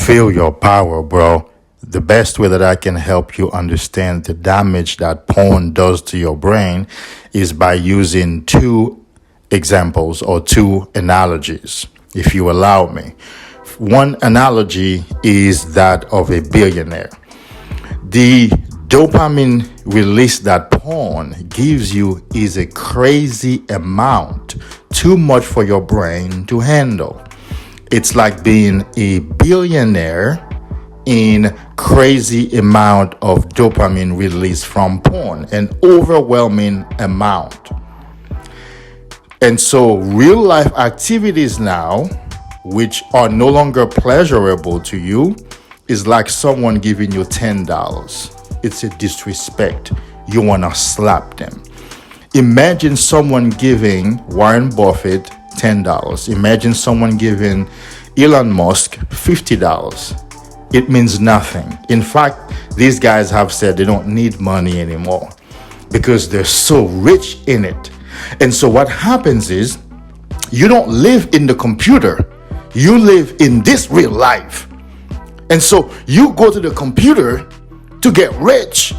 Feel your power, bro. The best way that I can help you understand the damage that porn does to your brain is by using two examples or two analogies, if you allow me. One analogy is that of a billionaire. The dopamine release that porn gives you is a crazy amount, too much for your brain to handle. It's like being a billionaire in crazy amount of dopamine release from porn, an overwhelming amount. And so real life activities now, which are no longer pleasurable to you, is like someone giving you $10. It's a disrespect. You want to slap them. Imagine someone giving Warren Buffett $10. Imagine someone giving Elon Musk $50. It means nothing. In fact, these guys have said they don't need money anymore because they're so rich in it. And so what happens is you don't live in the computer. You live in this real life. And so you go to the computer to get rich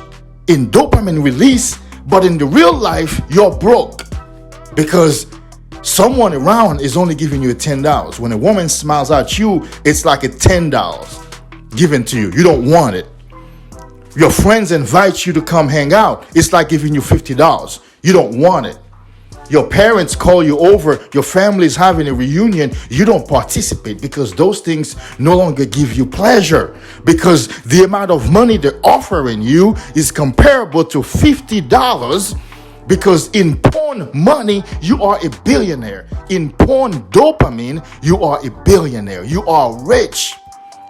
in dopamine release, but in the real life, you're broke because someone around is only giving you $10. When a woman smiles at you, it's like a $10 given to you. You don't want it. Your friends invite you to come hang out. It's like giving you $50. You don't want it. Your parents call you over, your family's having a reunion, you don't participate because those things no longer give you pleasure because the amount of money they're offering you is comparable to $50 because in porn money, you are a billionaire. In porn dopamine, you are a billionaire. You are rich.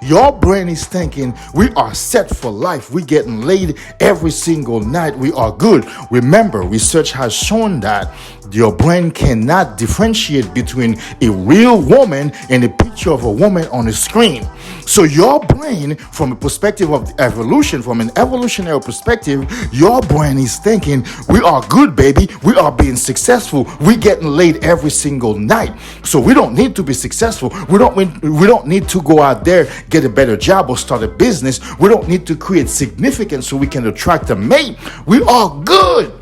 Your brain is thinking, we are set for life. We're getting laid every single night. We are good. Remember, research has shown that your brain cannot differentiate between a real woman and a picture of a woman on a screen. So your brain, from a perspective of evolution, from an evolutionary perspective, your brain is thinking, we are good, baby. We are being successful. We're getting laid every single night. So we don't need to be successful. We don't need to go out there, get a better job or start a business. We don't need to create significance so we can attract a mate. We are good.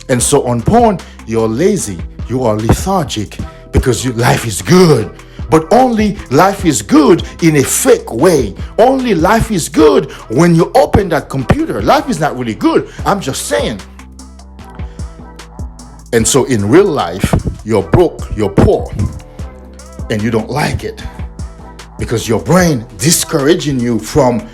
And so on porn, you're lazy, you are lethargic because your life is good. But only life is good in a fake way. Only life is good when you open that computer. Life is not really good. I'm just saying. And so in real life, you're broke, you're poor, and you don't like it because your brain discouraging you from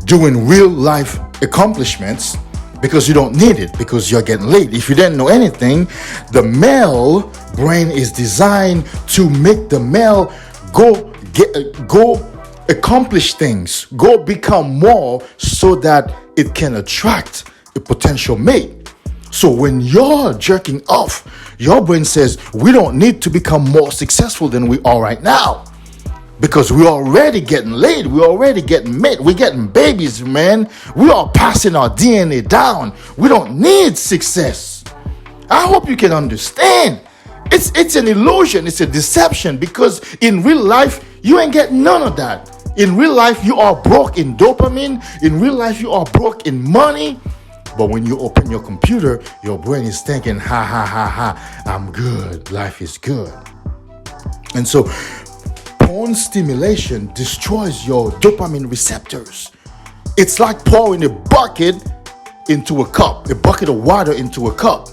doing real life accomplishments because you don't need it, because you're getting laid. If you didn't know anything, the male brain is designed to make the male go accomplish things, go become more so that it can attract a potential mate. So when you're jerking off, your brain says, we don't need to become more successful than we are right now. Because we're already getting laid. We're already getting made. We're getting babies, man. We are passing our DNA down. We don't need success. I hope you can understand. It's an illusion. It's a deception because in real life, you ain't getting none of that. In real life, you are broke in dopamine. In real life, you are broke in money. But when you open your computer, your brain is thinking, ha, ha, ha, ha, I'm good. Life is good. And so porn stimulation destroys your dopamine receptors. It's like pouring a bucket into a cup, a bucket of water into a cup,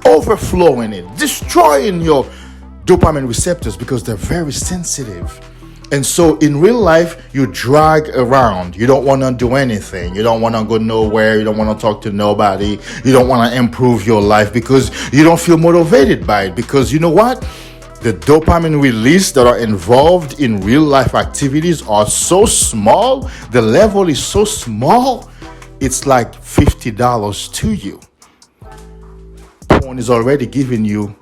overflowing it, destroying your dopamine receptors because they're very sensitive. And so in real life, you drag around. You don't want to do anything. You don't want to go nowhere. You don't want to talk to nobody. You don't want to improve your life because you don't feel motivated by it. Because you know what? The dopamine release that are involved in real life activities are so small. The level is so small. It's like $50 to you. Porn is already giving you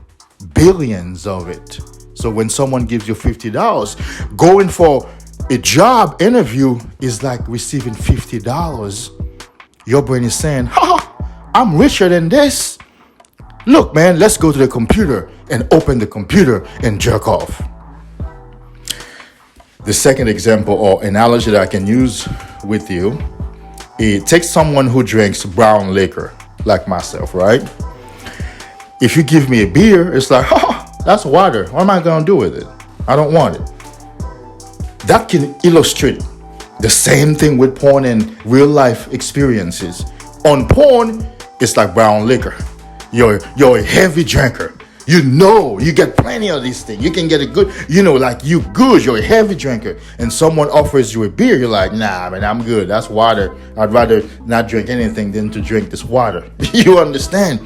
billions of it. So when someone gives you $50, going for a job interview is like receiving $50. Your brain is saying, ha, I'm richer than this. Look, man, let's go to the computer and open the computer and jerk off. The second example or analogy that I can use with you, it takes someone who drinks brown liquor, like myself, right? If you give me a beer, it's like, oh, that's water. What am I going to do with it? I don't want it. That can illustrate the same thing with porn and real life experiences. On porn, it's like brown liquor. You're a heavy drinker. You know, you get plenty of these things. You can get a good, like you good, you're a heavy drinker. And someone offers you a beer, you're like, nah, man, I'm good. That's water. I'd rather not drink anything than to drink this water. You understand?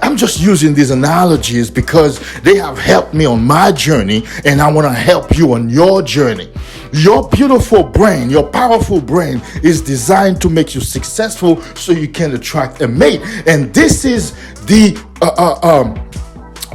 I'm just using these analogies because they have helped me on my journey, and I want to help you on your journey. Your beautiful brain, your powerful brain is designed to make you successful so you can attract a mate. And this is the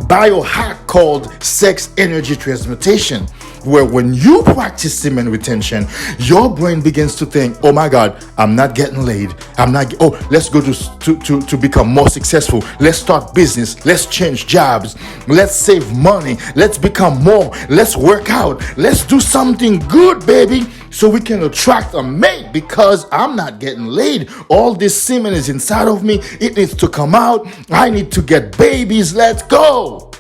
biohack called sex energy transmutation, where when you practice semen retention, your brain begins to think, oh my God, I'm not getting laid. Let's go to become more successful. Let's start business. Let's change jobs. Let's save money. Let's become more. Let's work out. Let's do something good, baby, so we can attract a mate, because I'm not getting laid. All this semen is inside of me. It needs to come out. I need to get babies. Let's go.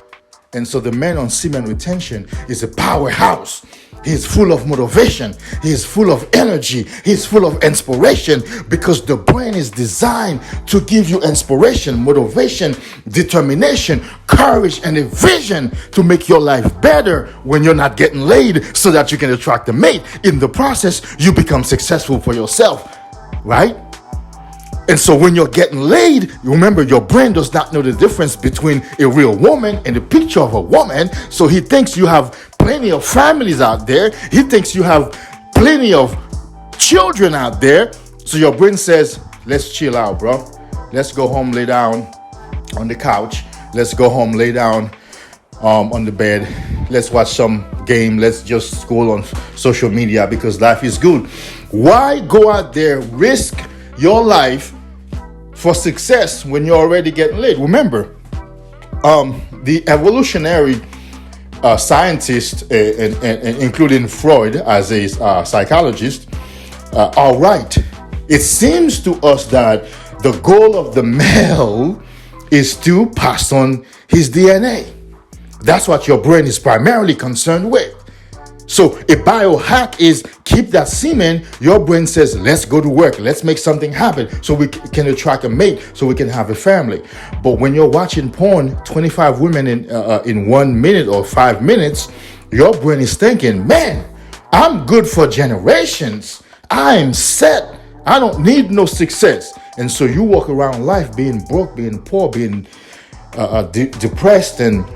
And so the man on semen retention is a powerhouse. He's full of motivation. He's full of energy. He's full of inspiration, because the brain is designed to give you inspiration, motivation, determination, courage, and a vision to make your life better when you're not getting laid, so that you can attract a mate. In the process, you become successful for yourself, right? And so when you're getting laid, remember, your brain does not know the difference between a real woman and a picture of a woman. So he thinks you have plenty of families out there. He thinks you have plenty of children out there. So your brain says, let's chill out, bro. Let's go home, lay down on the couch. Let's go home, lay down on the bed. Let's watch some game. Let's just scroll on social media, because life is good. Why go out there, risk your life for success when you're already getting laid? Remember, the evolutionary scientists, and including Freud as a psychologist, are right. It seems to us that the goal of the male is to pass on his DNA. That's what your brain is primarily concerned with. So a biohack is keep that semen. Your brain says, let's go to work. Let's make something happen so we can attract a mate, so we can have a family. But when you're watching porn, 25 women in 1 minute or 5 minutes, your brain is thinking, man, I'm good for generations. I'm set. I don't need no success. And so you walk around life being broke, being poor, being depressed and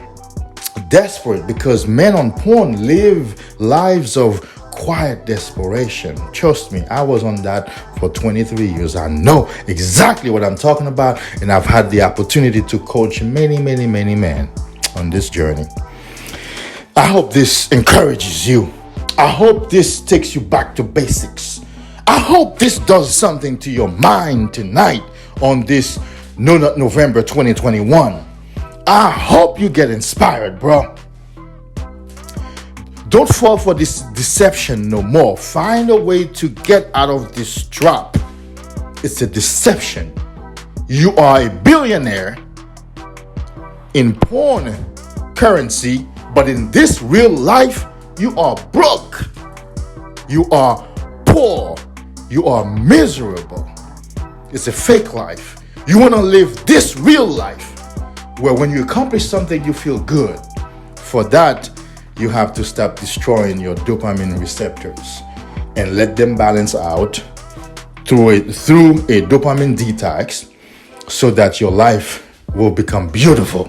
desperate, because men on porn live lives of quiet desperation. Trust me, I was on that for 23 years. I know exactly what I'm talking about, and I've had the opportunity to coach many men on this journey. I hope this encourages you. I hope this takes you back to basics. I hope this does something to your mind tonight on this November 2021. I hope you get inspired, bro. Don't fall for this deception no more. Find a way to get out of this trap. It's a deception. You are a billionaire in porn currency, but in this real life, you are broke. You are poor. You are miserable. It's a fake life. You want to live this real life, where when you accomplish something, you feel good. For that, you have to stop destroying your dopamine receptors and let them balance out through a dopamine detox, so that your life will become beautiful.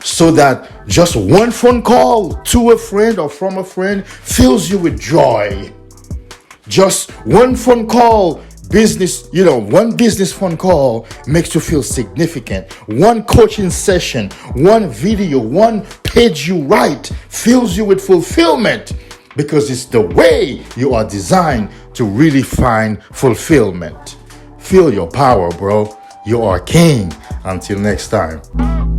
So that just one phone call to a friend or from a friend fills you with joy. Just one phone call, one business phone call makes you feel significant. One coaching session, one video, one page you write fills you with fulfillment, because it's the way you are designed to really find fulfillment. Feel your power, bro. You are king. Until next time.